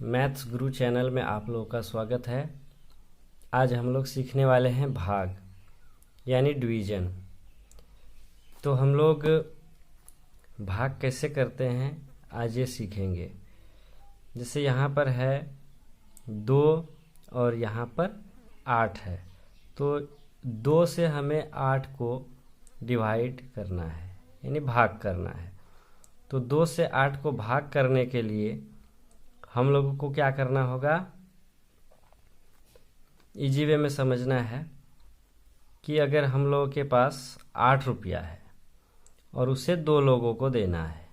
Maths गुरु channel में आप लोगों का स्वागत है। आज हम लोग सीखने वाले हैं भाग यानी डिवीज़न। तो हम लोग भाग कैसे करते हैं आज ये सीखेंगे। जैसे यहाँ पर है 2 और यहाँ पर 8 है, तो 2 से हमें 8 को डिवाइड करना है यानी भाग करना है। तो 2 से 8 को भाग करने के लिए हम लोगों को क्या करना होगा, इजी वे में समझना है कि अगर हम लोगों के पास 8 रुपया है और उसे 2 लोगों को देना है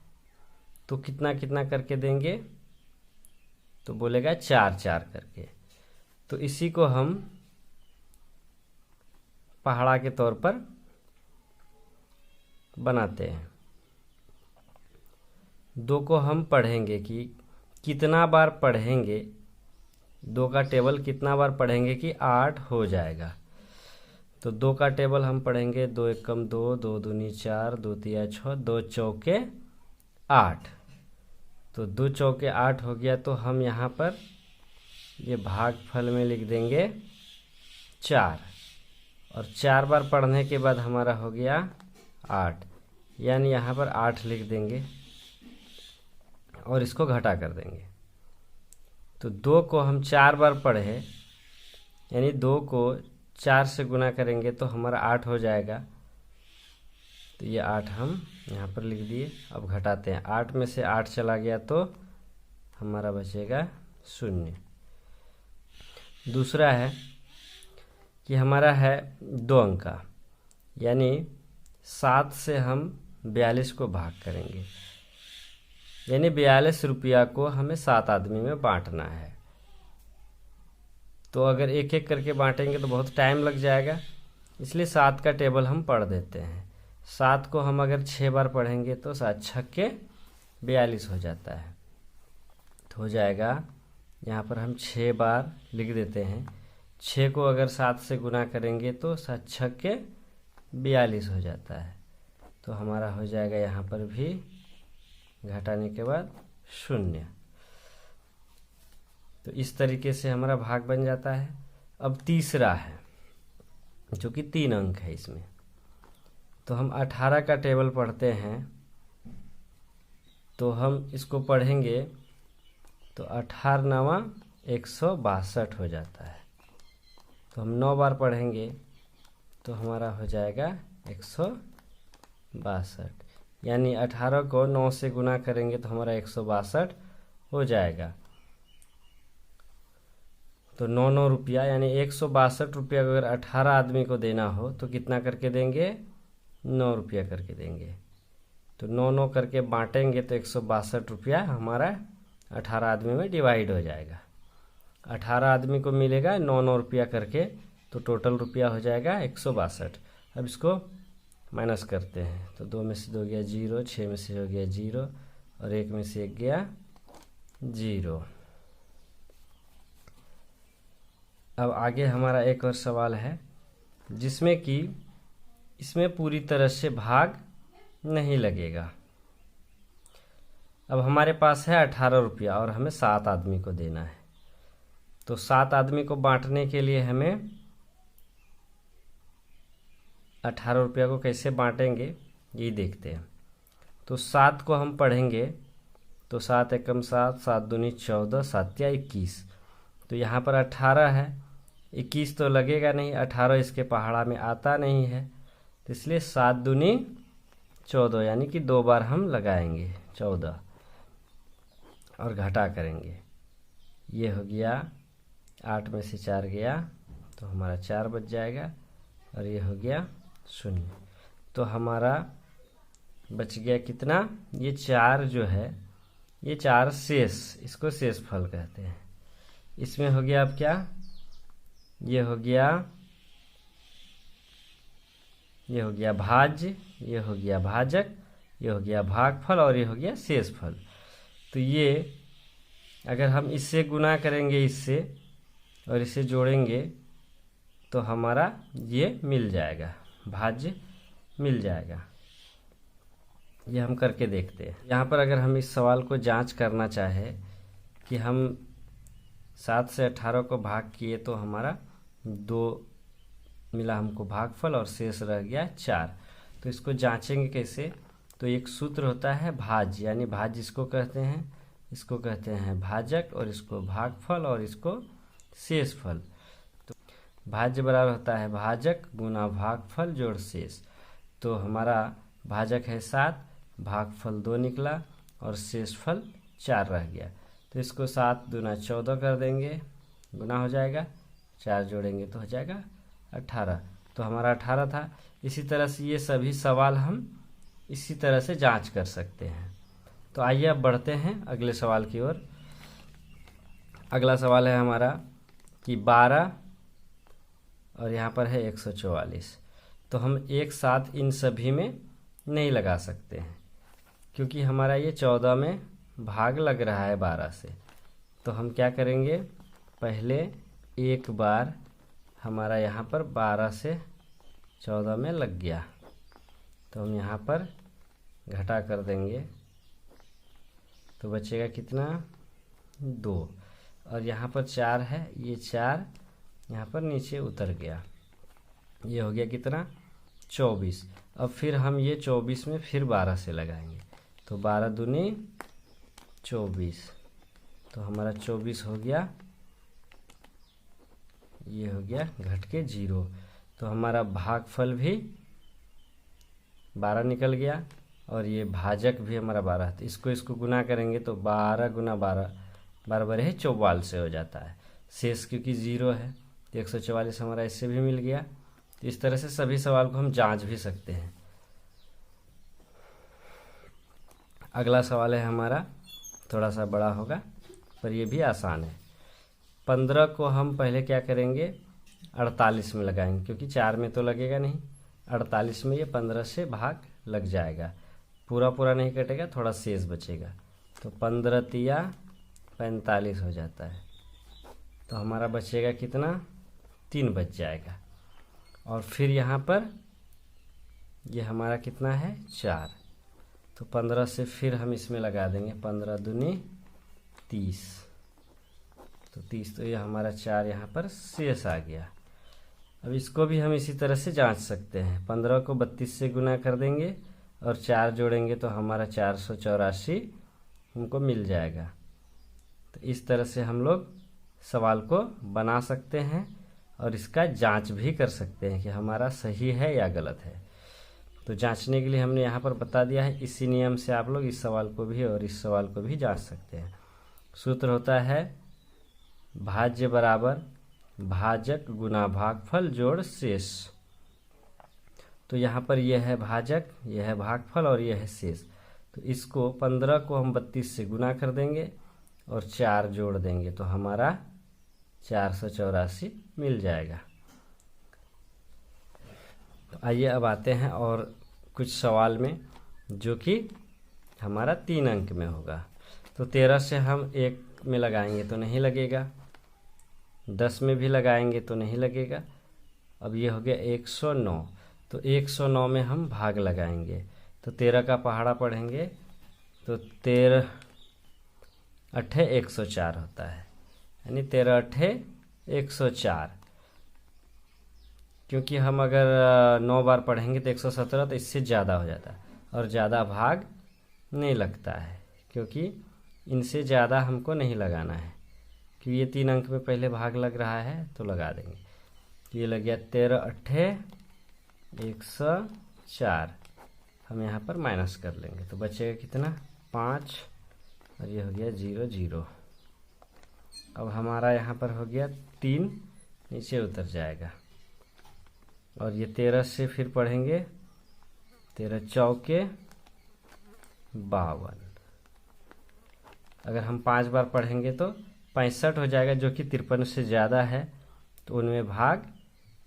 तो कितना कितना करके देंगे, तो बोलेगा 4-4 करके। तो इसी को हम पहाड़ा के तौर पर बनाते हैं। 2 को हम पढ़ेंगे कि कितना बार पढ़ेंगे, 2 का टेबल कितना बार पढ़ेंगे कि 8 हो जाएगा। तो 2 का टेबल हम पढ़ेंगे 2 एकम 2, 2 दूनी 4, 2 तिया 6, 2 चौके 8। तो 2 चौके 8 हो गया। तो हम यहाँ पर ये भागफल में लिख देंगे 4 और 4 बार पढ़ने के बाद हमारा हो गया 8, यानी यहाँ पर 8 लिख देंगे और इसको घटा कर देंगे। तो 2 को हम 4 बार पढ़े यानी 2 को 4 से गुना करेंगे तो हमारा 8 हो जाएगा। तो ये 8 हम यहाँ पर लिख दिए। अब घटाते हैं, 8 में से 8 चला गया तो हमारा बचेगा 0। दूसरा है कि हमारा है 2 अंक का, यानी 7 से हम 42 को भाग करेंगे, यानी 42 रुपया को हमें 7 आदमी में बांटना है। तो अगर एक एक करके बांटेंगे तो बहुत टाइम लग जाएगा, इसलिए 7 का टेबल हम पढ़ देते हैं। 7 को हम अगर 6 बार पढ़ेंगे तो 7 छक्के 42 हो जाता है। तो हो जाएगा, यहाँ पर हम 6 बार लिख देते हैं। 6 को अगर 7 से गुना करेंगे तो 7 छक्के 42 हो जाता है। तो हमारा हो जाएगा यहाँ पर भी घटाने के बाद 0। तो इस तरीके से हमारा भाग बन जाता है। अब तीसरा है जो कि 3 अंक है इसमें। तो हम 18 का टेबल पढ़ते हैं, तो हम इसको पढ़ेंगे तो 18 9 162 हो जाता है। तो हम 9 बार पढ़ेंगे तो हमारा हो जाएगा 162, यानी 18 को 9 से गुना करेंगे तो हमारा 162 हो जाएगा। तो 9 रुपया यानी 162 रुपया अगर 18 आदमी को देना हो तो कितना करके देंगे, 9 रुपया करके देंगे। तो 9 करके बांटेंगे तो 162 रुपया हमारा 18 आदमी में डिवाइड हो जाएगा। 18 आदमी को मिलेगा 9 रुपया करके, तो टोटल रुपया हो जाएगा 162। अब इसको माइनस करते हैं तो 2 में से 2 गया 0, 6 में से हो गया 0 और 1 में से 1 गया 0। अब आगे हमारा एक और सवाल है जिसमें कि इसमें पूरी तरह से भाग नहीं लगेगा। अब हमारे पास है 18 रुपया और हमें 7 आदमी को देना है। तो 7 आदमी को बांटने के लिए हमें 18 रुपया को कैसे बांटेंगे ये देखते हैं। तो 7 को हम पढ़ेंगे तो 7 एकम 7, 7 दूनी 14, 7 या 21। तो यहाँ पर 18 है, 21 तो लगेगा नहीं, 18 इसके पहाड़ा में आता नहीं है, तो इसलिए 7 दूनी 14 यानी कि 2 बार हम लगाएंगे 14 और घटा करेंगे। ये हो गया 8 में से 4 गया तो हमारा 4 बच जाएगा और ये हो गया 0। तो हमारा बच गया कितना, ये 4 जो है ये 4 शेष, इसको शेष फल कहते हैं। इसमें हो गया अब क्या, ये हो गया भाज्य, ये हो गया भाजक, ये हो गया भागफल और ये हो गया शेष फल। तो ये अगर हम इससे गुना करेंगे इससे और इसे जोड़ेंगे तो हमारा ये मिल जाएगा, भाज्य मिल जाएगा। ये हम करके देखते हैं। यहाँ पर अगर हम इस सवाल को जांच करना चाहे कि हम 7 से 18 को भाग किए तो हमारा 2 मिला हमको भागफल और शेष रह गया 4। तो इसको जांचेंगे कैसे? तो एक सूत्र होता है भाज्य, यानी भाज्य इसको कहते हैं भाजक, और इसको भागफल और इसको शेषफल। तो भाज्य बराबर होता है भाजक गुना भागफल जोड़ शेष। तो हमारा भाजक है 7, भागफल 2 निकला और शेषफल 4 रह गया। तो इसको 7 दूना 14 कर देंगे, गुना हो जाएगा, 4 जोड़ेंगे तो हो जाएगा 18। तो हमारा 18 था। इसी तरह से ये सभी सवाल हम इसी तरह से जांच कर सकते हैं। तो आइए अब बढ़ते हैं अगले सवाल की ओर। अगला सवाल है हमारा कि 12 और यहाँ पर है 144। तो हम एक साथ इन सभी में नहीं लगा सकते हैं, क्योंकि हमारा ये 14 में भाग लग रहा है 12 से। तो हम क्या करेंगे, पहले एक बार हमारा यहाँ पर 12 से 14 में लग गया, तो हम यहाँ पर घटा कर देंगे, तो बचेगा कितना 2। और यहाँ पर 4 है, ये 4 यहाँ पर नीचे उतर गया, ये हो गया कितना 24। अब फिर हम ये 24 में फिर 12 से लगाएंगे, तो 12 दूनी 24, तो हमारा 24 हो गया, ये हो गया घट के 0। तो हमारा भागफल भी 12 निकल गया और ये भाजक भी हमारा 12। तो इसको गुना करेंगे तो 12 गुना 12 बराबर है 44 हो जाता है। शेष क्योंकि 0 है तो 144 हमारा इससे भी मिल गया। तो इस तरह से सभी सवाल को हम जांच भी सकते हैं। अगला सवाल है हमारा, थोड़ा सा बड़ा होगा पर ये भी आसान है। 15 को हम पहले क्या करेंगे, 48 में लगाएंगे, क्योंकि 4 में तो लगेगा नहीं, 48 में ये 15 से भाग लग जाएगा, पूरा नहीं कटेगा, थोड़ा शेष बचेगा। तो 15 तिया 45 हो जाता है। तो हमारा बचेगा कितना 3 बच जाएगा। और फिर यहाँ पर ये हमारा कितना है 4। तो 15 से फिर हम इसमें लगा देंगे, 15 दूनी 30, तो 30, तो ये हमारा 4 यहाँ पर शेष आ गया। अब इसको भी हम इसी तरह से जांच सकते हैं। 15 को 32 से गुना कर देंगे और 4 जोड़ेंगे तो हमारा 484 हमको मिल जाएगा। तो इस तरह से हम लोग सवाल को बना सकते हैं और इसका जांच भी कर सकते हैं कि हमारा सही है या गलत है। तो जांचने के लिए हमने यहाँ पर बता दिया है, इसी नियम से आप लोग इस सवाल को भी और इस सवाल को भी जांच सकते हैं। सूत्र होता है भाज्य बराबर भाजक गुना भागफल जोड़ शेष। तो यहाँ पर यह है भाजक, यह है भागफल और यह है शेष। तो इसको 15 को हम 32 से गुना कर देंगे और 4 जोड़ देंगे तो हमारा 484 मिल जाएगा। तो आइए अब आते हैं और कुछ सवाल में जो कि हमारा 3 अंक में होगा। तो 13 से हम 1 में लगाएंगे तो नहीं लगेगा, 10 में भी लगाएंगे तो नहीं लगेगा। अब ये हो गया 109, तो 109 में हम भाग लगाएंगे तो 13 का पहाड़ा पढ़ेंगे तो 13 अट्ठे 104 होता है, यानी 13 अट्ठे 104। क्योंकि हम अगर 9 बार पढ़ेंगे तो 117, तो इससे ज़्यादा हो जाता है और ज़्यादा भाग नहीं लगता है, क्योंकि इनसे ज़्यादा हमको नहीं लगाना है। क्योंकि ये 3 अंक में पहले भाग लग रहा है तो लगा देंगे। ये लग गया 13 अट्ठे 104, हम यहाँ पर माइनस कर लेंगे तो बचेगा कितना 5 और ये हो गया 0 0। अब हमारा यहाँ पर हो गया 3 नीचे उतर जाएगा और ये 13 से फिर पढ़ेंगे 13 चौके 52। अगर हम 5 बार पढ़ेंगे तो 65 हो जाएगा, जो कि 53 से ज़्यादा है तो उनमें भाग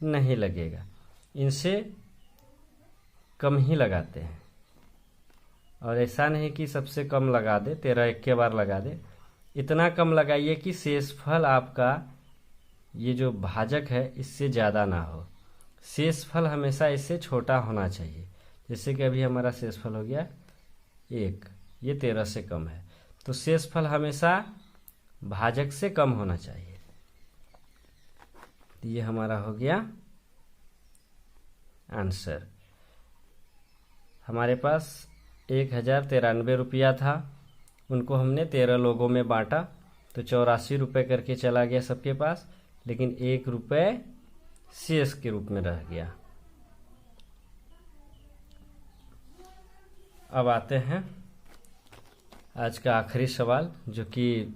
नहीं लगेगा। इनसे कम ही लगाते हैं और ऐसा नहीं कि सबसे कम लगा दे, 13 एक के बार लगा दे। इतना कम लगाइए कि शेषफल आपका ये जो भाजक है इससे ज़्यादा ना हो। शेषफल हमेशा इससे छोटा होना चाहिए। जैसे कि अभी हमारा शेषफल हो गया 1, ये 13 से कम है, तो शेषफल हमेशा भाजक से कम होना चाहिए। तो ये हमारा हो गया आंसर। हमारे पास 1093 रुपया था, उनको हमने 13 लोगों में बांटा तो 84 रुपये करके चला गया सबके पास, लेकिन 1 रुपये शेष के रूप में रह गया। अब आते हैं आज का आखिरी सवाल, जो कि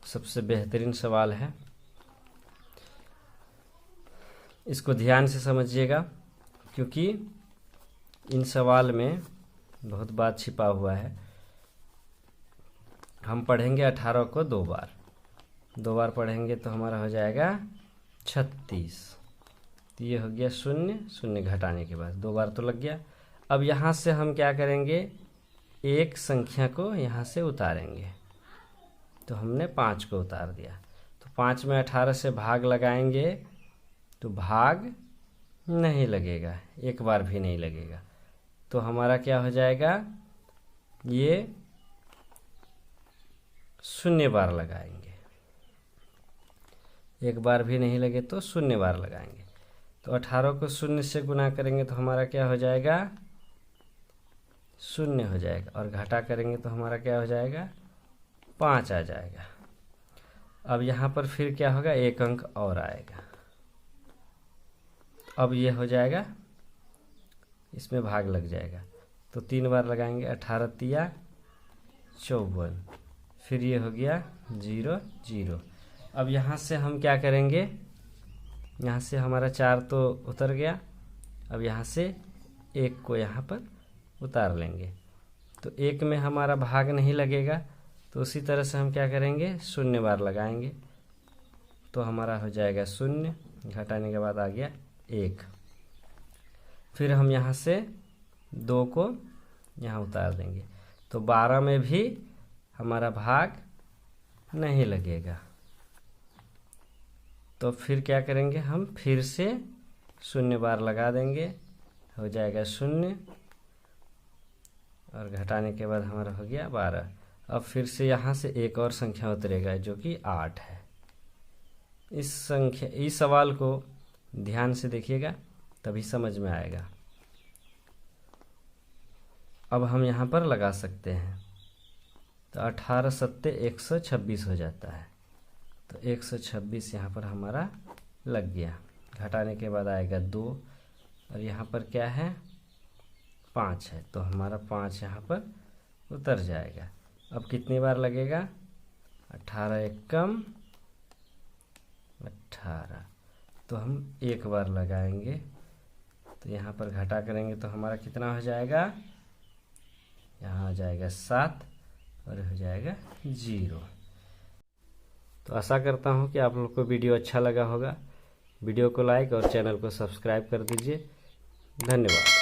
सबसे बेहतरीन सवाल है। इसको ध्यान से समझिएगा, क्योंकि इन सवाल में बहुत बात छिपा हुआ है। हम पढ़ेंगे 18 को 2 बार पढ़ेंगे तो हमारा हो जाएगा 36। तो ये हो गया 0, 0 घटाने के बाद 2 बार तो लग गया। अब यहाँ से हम क्या करेंगे, एक संख्या को यहाँ से उतारेंगे। तो हमने 5 को उतार दिया, तो 5 में 18 से भाग लगाएंगे तो भाग नहीं लगेगा, एक बार भी नहीं लगेगा। तो हमारा क्या हो जाएगा, ये 0 बार लगाएंगे, एक बार भी नहीं लगे तो 0 बार लगाएंगे। तो 18 को 0 से गुना करेंगे तो हमारा क्या हो जाएगा, 0 हो जाएगा, और घटा करेंगे तो हमारा क्या हो जाएगा, 5 आ जाएगा। अब यहाँ पर फिर क्या होगा, एक अंक और आएगा। अब ये हो जाएगा, इसमें भाग लग जाएगा तो 3 बार लगाएंगे, 18 तिया 54, फिर ये हो गया 0 0। अब यहाँ से हम क्या करेंगे, यहाँ से हमारा 4 तो उतर गया, अब यहाँ से 1 को यहाँ पर उतार लेंगे तो 1 में हमारा भाग नहीं लगेगा। तो उसी तरह से हम क्या करेंगे, 0 बार लगाएंगे तो हमारा हो जाएगा 0, घटाने के बाद आ गया 1। फिर हम यहाँ से 2 को यहाँ उतार देंगे तो 12 में भी हमारा भाग नहीं लगेगा। तो फिर क्या करेंगे, हम फिर से 0 बार लगा देंगे, हो जाएगा 0, और घटाने के बाद हमारा हो गया 12। अब फिर से यहाँ से एक और संख्या उतरेगा जो कि 8 है। इस सवाल को ध्यान से देखिएगा तभी समझ में आएगा। अब हम यहाँ पर लगा सकते हैं तो 18 सत्ते 126 हो जाता है, तो 126 यहाँ पर हमारा लग गया। घटाने के बाद आएगा 2, और यहाँ पर क्या है, 5 है, तो हमारा 5 यहाँ पर उतर जाएगा। अब कितनी बार लगेगा, 18 एक कम 18, तो हम 1 बार लगाएंगे। तो यहाँ पर घटा करेंगे तो हमारा कितना हो जाएगा, यहाँ आ जाएगा 7, और हो जाएगा 0। तो आशा करता हूँ कि आप लोग को वीडियो अच्छा लगा होगा। वीडियो को लाइक और चैनल को सब्सक्राइब कर दीजिए। धन्यवाद।